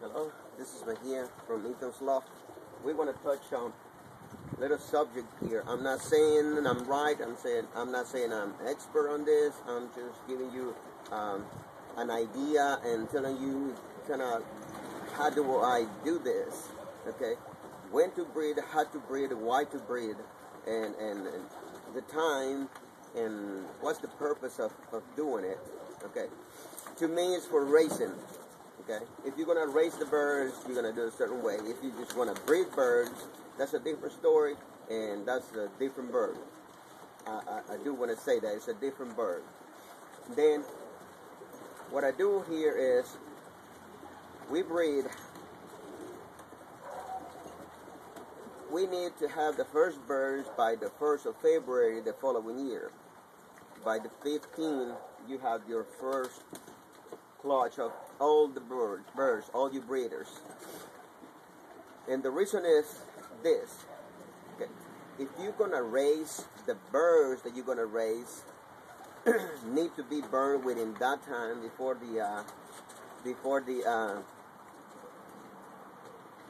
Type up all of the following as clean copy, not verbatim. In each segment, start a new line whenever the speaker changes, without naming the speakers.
Hello, this is Mahia from Ethan's Loft. We want to touch on a little subject here. I'm not saying I'm right. I'm not saying I'm expert on this. I'm just giving you an idea and telling you kind of how do I do this. Okay, when to breed, how to breed, why to breed, and the time and what's the purpose of doing it. Okay, to me it's for racing. Okay, if you're gonna raise the birds, you're gonna do it a certain way. If you just want to breed birds, that's a different story, and that's a different bird. I do want to say that it's a different bird. Then what I do here is we breed. We need to have the first birds by the 1st of February the following year. By the 15th, you have your first clutch of all the birds, all you breeders. And the reason is this. Okay. If you're gonna raise, the birds that you're gonna raise need to be burned within that time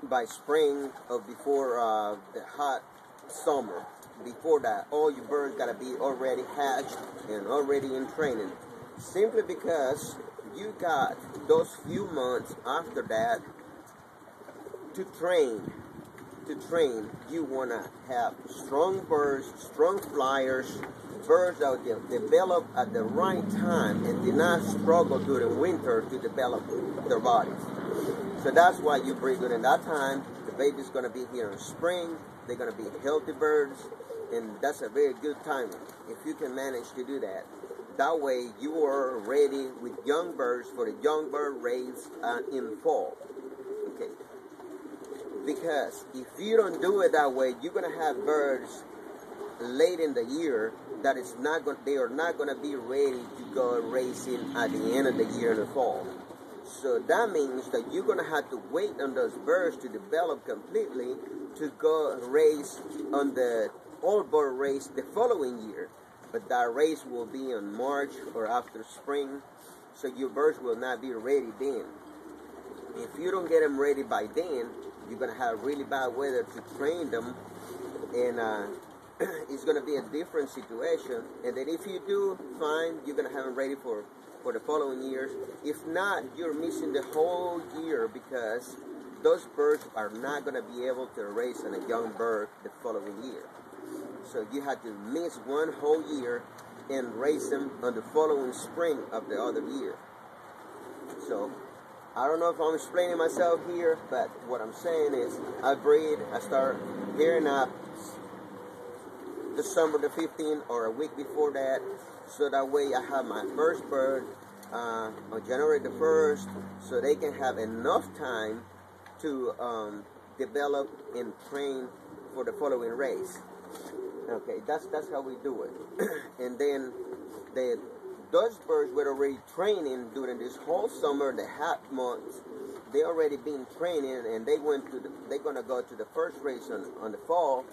by spring or before the hot summer. Before that, all your birds gotta be already hatched and already in training. Simply because you got those few months after that to train. You want to have strong birds, strong flyers, birds that will develop at the right time and do not struggle during winter to develop their bodies. So that's why you breed during that time. The baby's going to be here in spring. They're going to be healthy birds, and that's a very good timing if you can manage to do that. That way you are ready with young birds for the young bird raised in fall. Okay. Because if you don't do it that way, you're gonna have birds late in the year that they are not gonna be ready to go racing at the end of the year in the fall. So that means that you're gonna have to wait on those birds to develop completely to go race on the all bird race the following year. But that race will be in March or after spring, so your birds will not be ready then. If you don't get them ready by then, you're going to have really bad weather to train them, and it's going to be a different situation. And then if you do, fine, you're going to have them ready for the following years. If not, you're missing the whole year because those birds are not going to be able to raise on a young bird the following year. So you had to miss one whole year and raise them on the following spring of the other year. So I don't know if I'm explaining myself here, but what I'm saying is I start pairing up December the 15th or a week before that, so that way I have my first bird on January the 1st, so they can have enough time to develop and train for the following race. Okay, that's how we do it. And then those birds were already training during this whole summer, the hot months. They already been training, and they're gonna go to the first race on the fall.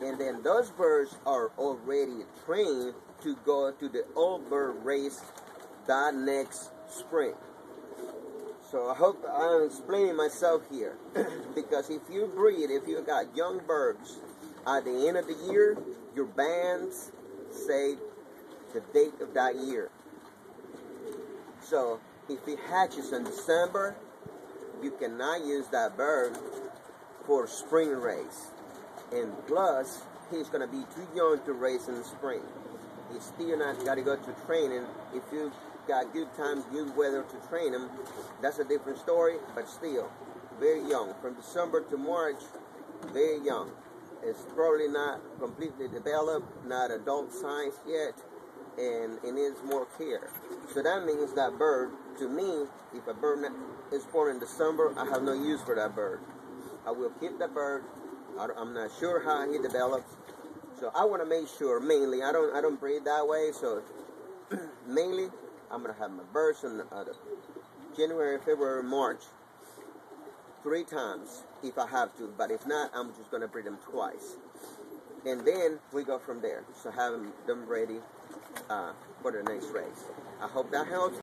And then those birds are already trained to go to the old bird race that next spring. So I hope I'm explaining myself here. Because if you got young birds at the end of the year, your bands say the date of that year. So if it hatches in December, you cannot use that bird for spring race. And plus, he's going to be too young to race in the spring. He's still not got to go to training. If you got good times, good weather to train him, that's a different story, but still, very young. From December to March, very young. It's probably not completely developed, not adult size yet, and it needs more care. So that means that bird, to me, if a bird is born in December, I have no use for that bird. I will keep that bird. I'm not sure how he develops, so I want to make sure. Mainly, I don't breed that way. So mainly, I'm gonna have my birds in January, February, March. 3 times if I have to, but if not, I'm just going to breed them twice. And then we go from there. So have them ready for the next race. I hope that helps.